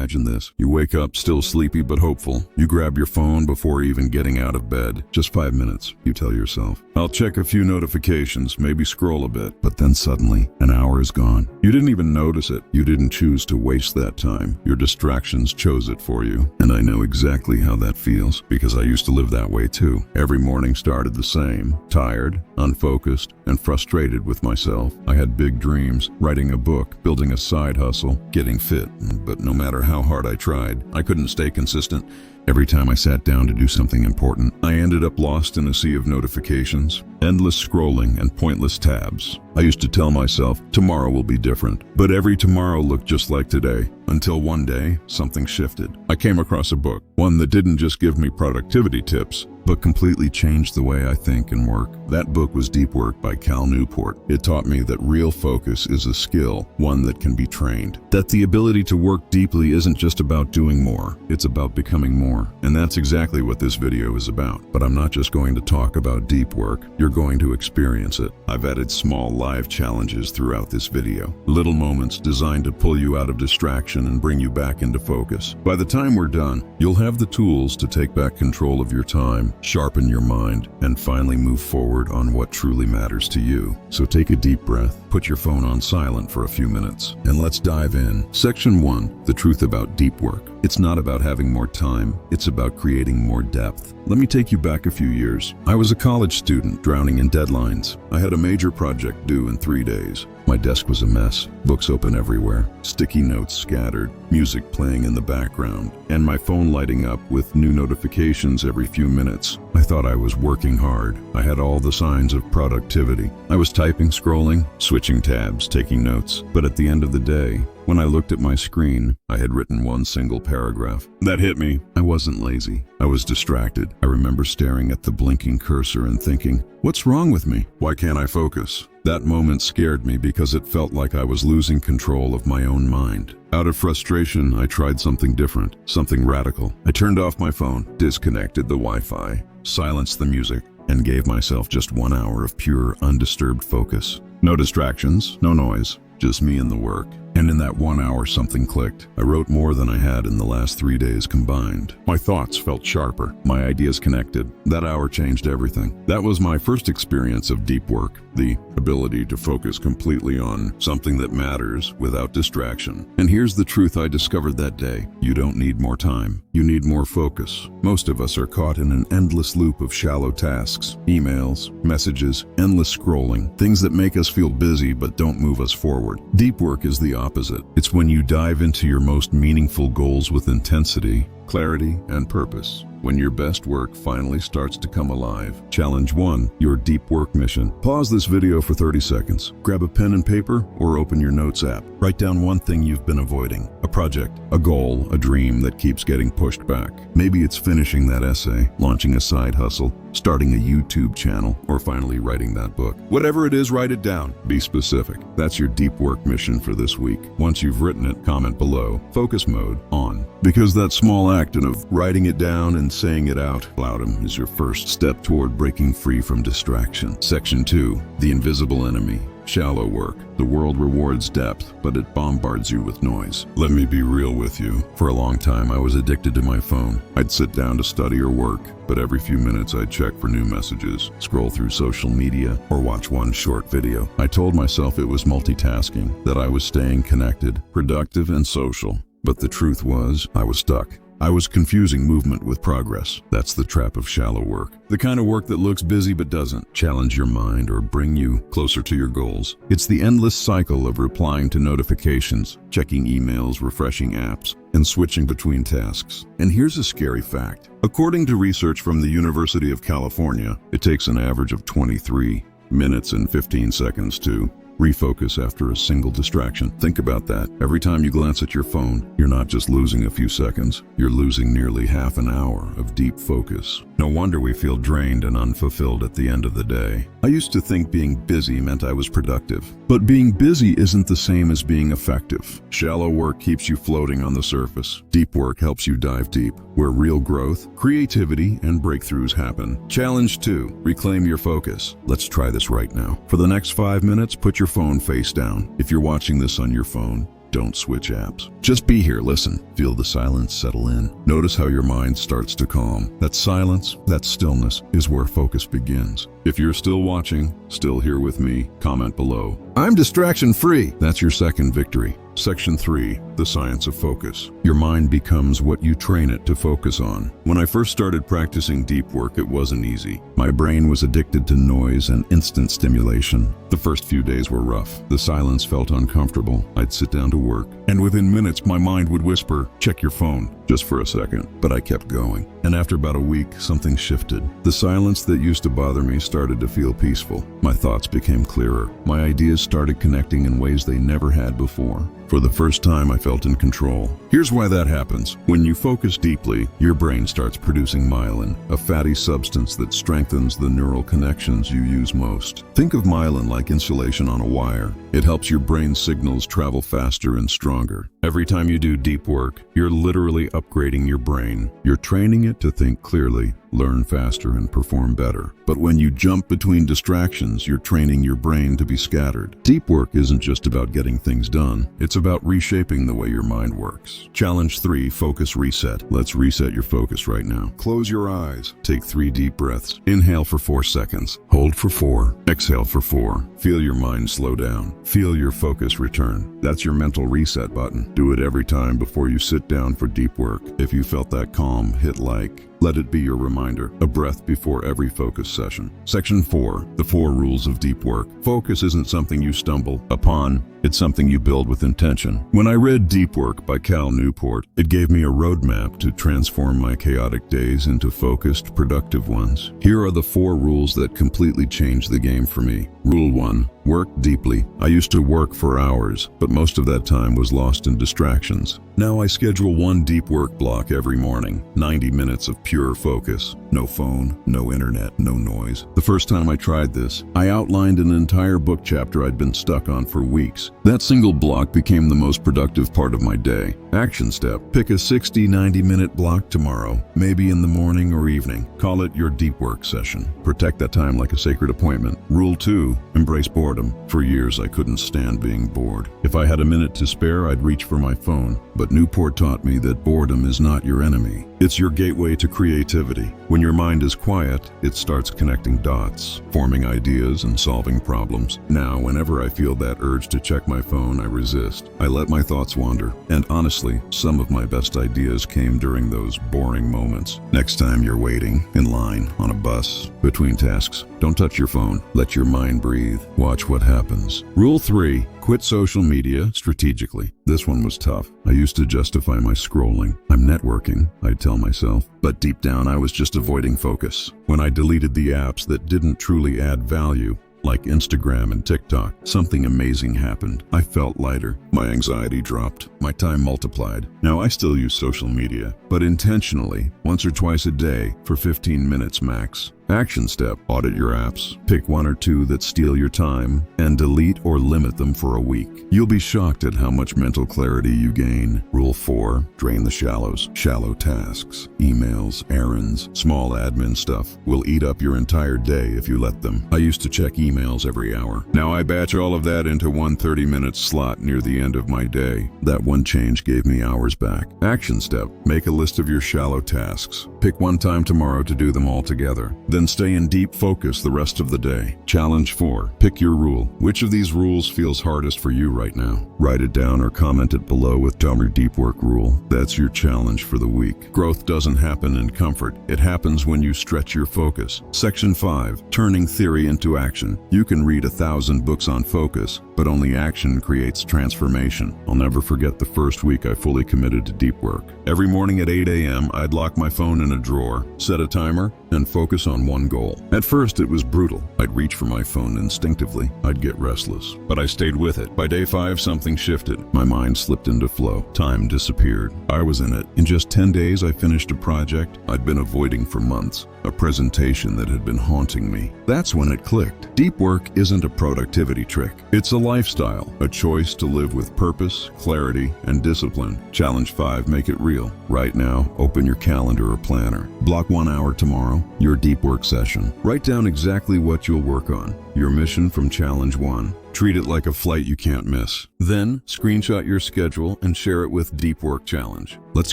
imagine this. You wake up still sleepy but hopeful. You grab your phone before even getting out of bed. Just 5 minutes, you tell yourself. I'll check a few notifications, maybe scroll a bit. But then suddenly, an hour is gone. You didn't even notice it. You didn't choose to waste that time. Your distractions chose it for you. And I know exactly how that feels, because I used to live that way too. Every morning started the same. Tired, unfocused, and frustrated with myself. I had big dreams, writing a book, building a side hustle, getting fit. But no matter how hard I tried, I couldn't stay consistent. Every time I sat down to do something important, I ended up lost in a sea of notifications, endless scrolling, and pointless tabs. I used to tell myself, tomorrow will be different. But every tomorrow looked just like today. Until one day, something shifted. I came across a book, one that didn't just give me productivity tips, but completely changed the way I think and work. That book was Deep Work by Cal Newport. It taught me that real focus is a skill, one that can be trained. That the ability to work deeply isn't just about doing more, it's about becoming more. And that's exactly what this video is about. But I'm not just going to talk about deep work, you're going to experience it. I've added small live challenges throughout this video. Little moments designed to pull you out of distraction and bring you back into focus. By the time we're done, you'll have the tools to take back control of your time, sharpen your mind, and finally move forward on what truly matters to you. So take a deep breath, put your phone on silent for a few minutes, and let's dive in. Section 1, the truth about deep work. It's not about having more time, it's about creating more depth. Let me take you back a few years. I was a college student drowning in deadlines. I had a major project due in 3 days. My desk was a mess, books open everywhere, sticky notes scattered, music playing in the background, and my phone lighting up with new notifications every few minutes. I thought I was working hard. I had all the signs of productivity. I was typing, scrolling, switching tabs, taking notes. But at the end of the day, when I looked at my screen, I had written one single paragraph. That hit me. I wasn't lazy. I was distracted. I remember staring at the blinking cursor and thinking, what's wrong with me? Why can't I focus? That moment scared me because it felt like I was losing control of my own mind. Out of frustration, I tried something different, something radical. I turned off my phone, disconnected the Wi-Fi, silenced the music, and gave myself just 1 hour of pure, undisturbed focus. No distractions, no noise, just me and the work. And in that 1 hour, something clicked. I wrote more than I had in the last 3 days combined. My thoughts felt sharper, my ideas connected. That hour changed everything. That was my first experience of deep work, the ability to focus completely on something that matters without distraction. And here's the truth I discovered that day. You don't need more time. You need more focus. Most of us are caught in an endless loop of shallow tasks, emails, messages, endless scrolling, things that make us feel busy but don't move us forward. Deep work is the opposite. It's when you dive into your most meaningful goals with intensity, clarity, and purpose. When your best work finally starts to come alive. Challenge 1, your deep work mission. Pause this video for 30 seconds. Grab a pen and paper or open your notes app. Write down one thing you've been avoiding. A project, a goal, a dream that keeps getting pushed back. Maybe it's finishing that essay, launching a side hustle, starting a YouTube channel, or finally writing that book. Whatever it is, write it down. Be specific. That's your deep work mission for this week. Once you've written it, comment below. Focus mode on. Because that small act of writing it down and saying it out loud is your first step toward breaking free from distraction. Section 2, the invisible enemy. Shallow work. The world rewards depth, but it bombards you with noise. Let me be real with you. For a long time, I was addicted to my phone. I'd sit down to study or work, but every few minutes I'd check for new messages, scroll through social media, or watch one short video. I told myself it was multitasking, that I was staying connected, productive, and social. But the truth was, I was stuck. I was confusing movement with progress. That's the trap of shallow work. The kind of work that looks busy but doesn't challenge your mind or bring you closer to your goals. It's the endless cycle of replying to notifications, checking emails, refreshing apps, and switching between tasks. And here's a scary fact. According to research from the University of California, it takes an average of 23 minutes and 15 seconds to refocus after a single distraction. Think about that. Every time you glance at your phone, you're not just losing a few seconds, you're losing nearly half an hour of deep focus. No wonder we feel drained and unfulfilled at the end of the day. I used to think being busy meant I was productive. But being busy isn't the same as being effective. Shallow work keeps you floating on the surface. Deep work helps you dive deep, where real growth, creativity, and breakthroughs happen. Challenge 2, reclaim your focus. Let's try this right now. For the next 5 minutes, put your phone face down. If you're watching this on your phone, Don't switch apps. Just be here, listen. Feel the silence settle in. Notice how your mind starts to calm. That silence, that stillness, is where focus begins. If you're still watching, still here with me, comment below. I'm distraction-free. That's your second victory. Section 3, the science of focus. Your mind becomes what you train it to focus on. When I first started practicing deep work, it wasn't easy. My brain was addicted to noise and instant stimulation. The first few days were rough. The silence felt uncomfortable. I'd sit down to work, and within minutes my mind would whisper, "Check your phone," just for a second. But I kept going. And after about a week, something shifted. The silence that used to bother me started to feel peaceful. My thoughts became clearer. My ideas started connecting in ways they never had before. For the first time, I felt in control. Here's why that happens. When you focus deeply, your brain starts producing myelin, a fatty substance that strengthens the neural connections you use most. Think of myelin like insulation on a wire. It helps your brain signals travel faster and stronger. Every time you do deep work, you're literally upgrading your brain. You're training it to think clearly, learn faster, and perform better. But when you jump between distractions, you're training your brain to be scattered. Deep work isn't just about getting things done. It's about reshaping the way your mind works. Challenge 3, focus reset. Let's reset your focus right now. Close your eyes. Take 3 deep breaths. Inhale for 4 seconds. Hold for 4. Exhale for 4. Feel your mind slow down. Feel your focus return. That's your mental reset button. Do it every time before you sit down for deep work. If you felt that calm, hit like. Let it be your reminder, a breath before every focus session. Section 4, the 4 rules of deep work. Focus isn't something you stumble upon, it's something you build with intention. When I read Deep Work by Cal Newport, it gave me a roadmap to transform my chaotic days into focused, productive ones. Here are the 4 rules that completely changed the game for me. Rule 1, work deeply. I used to work for hours, but most of that time was lost in distractions. Now I schedule 1 deep work block every morning, 90 minutes of pure focus. No phone, no internet, no noise. The first time I tried this, I outlined an entire book chapter I'd been stuck on for weeks. That single block became the most productive part of my day. Action step, pick a 60-90 minute block tomorrow, maybe in the morning or evening. Call it your deep work session. Protect that time like a sacred appointment. Rule 2, embrace boredom. For years I couldn't stand being bored. If I had a minute to spare, I'd reach for my phone. But Newport taught me that boredom is not your enemy. It's your gateway to creativity. When your mind is quiet, it starts connecting dots, forming ideas and solving problems. Now, whenever I feel that urge to check my phone, I resist. I let my thoughts wander. And honestly, some of my best ideas came during those boring moments. Next time you're waiting, in line, on a bus, between tasks, don't touch your phone. Let your mind breathe. Watch what happens. Rule 3, quit social media strategically. This one was tough. I used to justify my scrolling. I'm networking, I'd tell myself. But deep down, I was just avoiding focus. When I deleted the apps that didn't truly add value, like Instagram and TikTok, something amazing happened. I felt lighter. My anxiety dropped. My time multiplied. Now I still use social media, but intentionally, once or twice a day for 15 minutes max. Action step, audit your apps. Pick 1 or 2 that steal your time and delete or limit them for a week. You'll be shocked at how much mental clarity you gain. Rule 4, drain the shallows. Shallow tasks, emails, errands, small admin stuff will eat up your entire day if you let them. I used to check emails every hour. Now I batch all of that into one 30-minute slot near the end of my day. That one change gave me hours back. Action step, make a list of your shallow tasks. Pick 1 time tomorrow to do them all together. Then stay in deep focus the rest of the day. Challenge 4. Pick your rule. Which of these rules feels hardest for you right now? Write it down or comment it below with your deep work rule. That's your challenge for the week. Growth doesn't happen in comfort. It happens when you stretch your focus. Section 5. Turning theory into action. You can read 1,000 books on focus, but only action creates transformation. I'll never forget the first week I fully committed to deep work. Every morning at 8 a.m., I'd lock my phone in a drawer, set a timer, and focus on one goal. At first, it was brutal. I'd reach for my phone instinctively. I'd get restless, but I stayed with it. By day 5, something shifted. My mind slipped into flow. Time disappeared. I was in it. In just 10 days, I finished a project I'd been avoiding for months, a presentation that had been haunting me. That's when it clicked. Deep work isn't a productivity trick. It's a lifestyle, a choice to live with purpose, clarity, and discipline. Challenge 5, make it real. Right now, open your calendar or planner. Block 1 hour tomorrow, your deep work session. Write down exactly what you'll work on. Your mission from Challenge 1. Treat it like a flight you can't miss. Then, screenshot your schedule and share it with Deep Work Challenge. Let's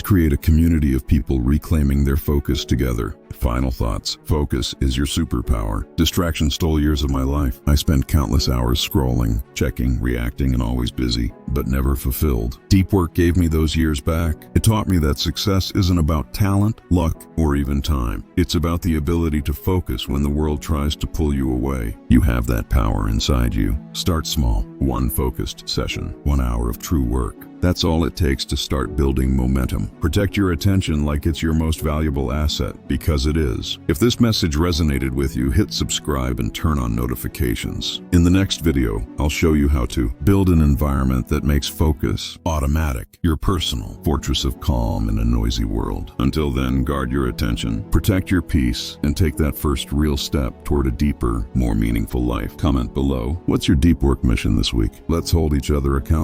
create a community of people reclaiming their focus together. Final thoughts. Focus is your superpower. Distraction stole years of my life. I spent countless hours scrolling, checking, reacting, and always busy, but never fulfilled. Deep work gave me those years back. It taught me that success isn't about talent, luck, or even time. It's about the ability to focus when the world tries to pull you away. You have that power inside you. Start small. One focused session, 1 hour of true work. That's all it takes to start building momentum. Protect your attention like it's your most valuable asset, because it is. If this message resonated with you, hit subscribe and turn on notifications. In the next video, I'll show you how to build an environment that makes focus automatic, your personal fortress of calm in a noisy world. Until then, guard your attention, protect your peace, and take that first real step toward a deeper, more meaningful life. Comment below, what's your deep work mission this week? Let's hold each other accountable.